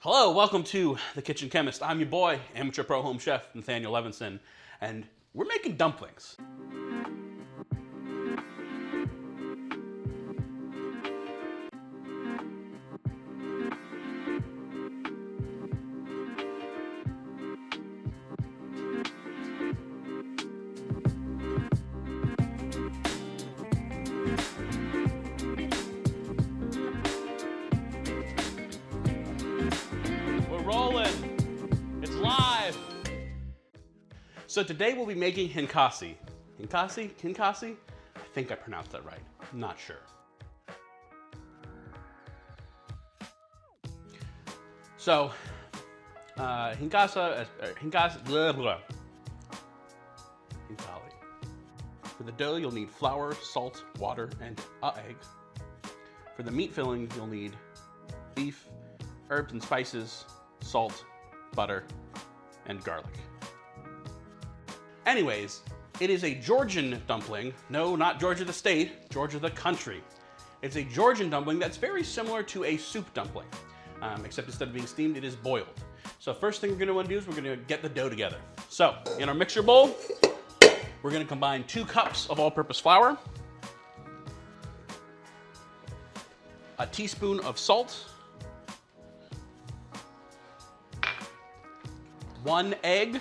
Hello, welcome to The Kitchen Chemist. I'm your boy, amateur pro home chef Nathanael Levinson, and we're making dumplings. We're rolling. It's live. So today we'll be making Khinkali. Khinkali? I think I pronounced that right. I'm not sure. So, Khinkali. For the dough, you'll need flour, salt, water, and an egg. For the meat filling, you'll need beef, herbs and spices, salt, butter, and garlic. Anyways, it is a Georgian dumpling. No, not Georgia the state, Georgia the country. It's a Georgian dumpling that's very similar to a soup dumpling, except instead of being steamed, it is boiled. So first thing we're gonna wanna do is we're gonna get the dough together. So in our mixer bowl, we're gonna combine 2 cups of all-purpose flour, a teaspoon of salt, 1 egg,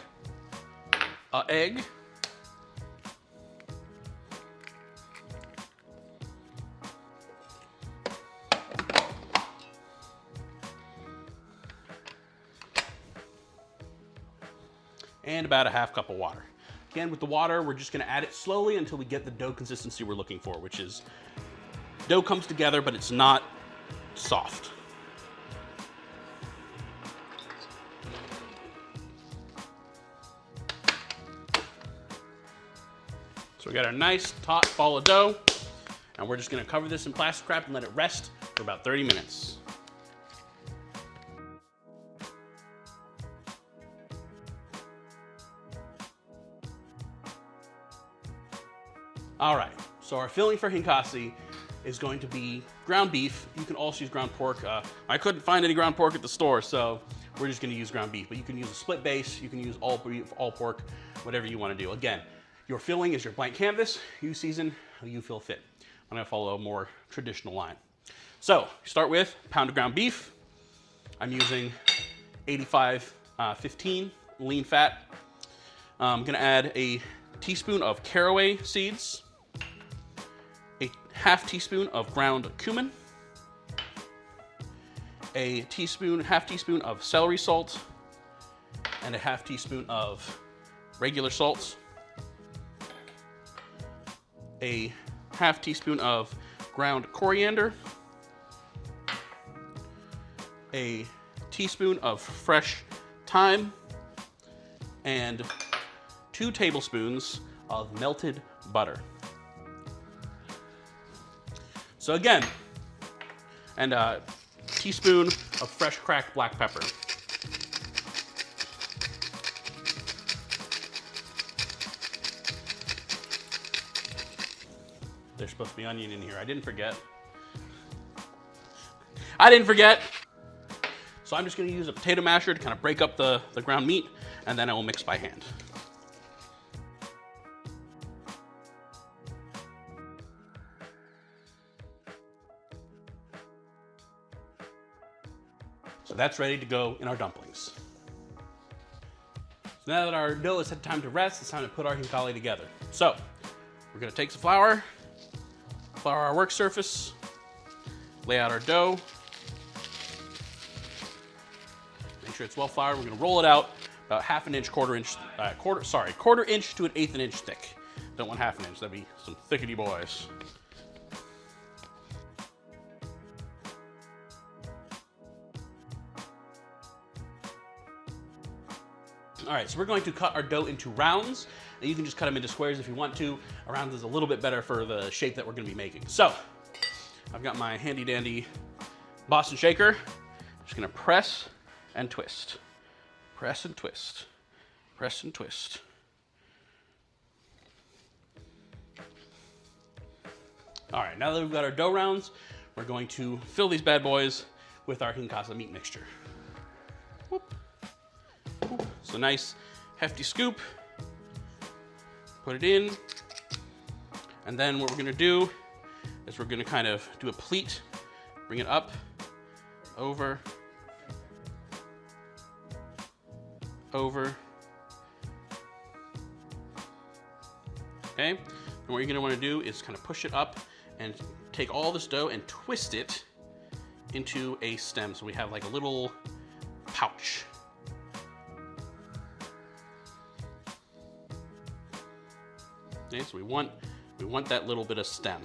and about a half cup of water. Again, with the water, we're just gonna add it slowly until we get the dough consistency we're looking for, which is dough comes together, but it's not soft. So we got our nice taut ball of dough, and we're just gonna cover this in plastic wrap and let it rest for about 30 minutes. All right, so our filling for Khinkali is going to be ground beef. You can also use ground pork. I couldn't find any ground pork at the store, so we're just gonna use ground beef, but you can use a split base, you can use all beef, all pork, whatever you wanna do. Again, your filling is your blank canvas. You season how you feel fit. I'm gonna follow a more traditional line. So, start with a pound of ground beef. I'm using 85/15 lean fat. I'm gonna add a teaspoon of caraway seeds, a half teaspoon of ground cumin, a half teaspoon of celery salt, and a half teaspoon of regular salt, a half teaspoon of ground coriander, a teaspoon of fresh thyme, and 2 tablespoons of melted butter. So again, and a teaspoon of fresh cracked black pepper. There's supposed to be onion in here. I didn't forget. So I'm just gonna use a potato masher to kind of break up the ground meat, and then I will mix by hand. So that's ready to go in our dumplings. So now that our dough has had time to rest, it's time to put our Khinkali together. So we're gonna take some flour our work surface, lay out our dough, make sure it's well floured. We're gonna roll it out about half an inch, quarter inch to 1/8 inch thick. Don't want half an inch, that'd be some thickety boys. All right, so we're going to cut our dough into rounds. And you can just cut them into squares if you want to. A round is a little bit better for the shape that we're gonna be making. So, I've got my handy dandy Boston shaker. I'm just gonna press and twist. Press and twist. Press and twist. All right, now that we've got our dough rounds, we're going to fill these bad boys with our Khinkali meat mixture. Whoop. Whoop. So nice hefty scoop. Put it in. And then what we're gonna do is we're gonna kind of do a pleat, bring it up, over, over. Okay, and what you're gonna wanna do is kind of push it up and take all this dough and twist it into a stem. So we have like a little pouch. Okay, so we want that little bit of stem.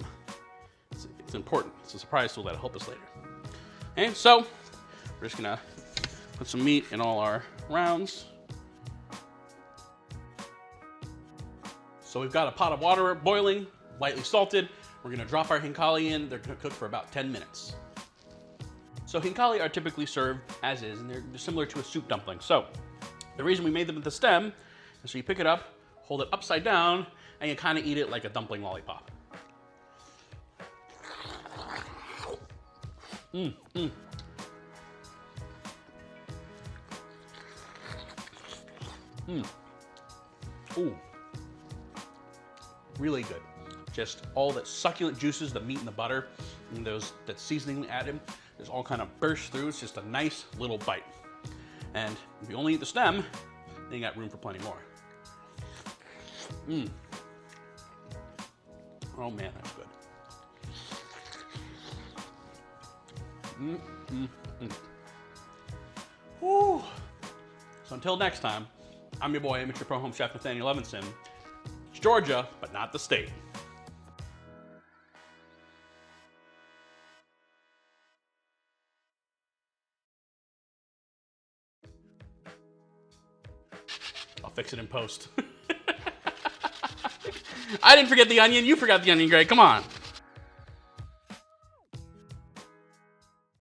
It's important. It's a surprise tool that'll help us later. Okay, so we're just gonna put some meat in all our rounds. So we've got a pot of water boiling, lightly salted. We're gonna drop our khinkali in. They're gonna cook for about 10 minutes. So khinkali are typically served as is, and they're similar to a soup dumpling. So the reason we made them with the stem is so you pick it up, hold it upside down, and you kind of eat it like a dumpling lollipop. Mmm, mmm. Mmm. Ooh. Really good. Just all the succulent juices, the meat and the butter, and that seasoning added, just all kind of burst through. It's just a nice little bite. And if you only eat the stem, then you got room for plenty more. Mmm. Oh man, that's good. Mmm, mmm, mmm. Woo. So until next time, I'm your boy, amateur pro home chef Nathanael Levinson. It's Georgia, but not the state. I'll fix it in post. I didn't forget the onion, you forgot the onion, Greg, come on.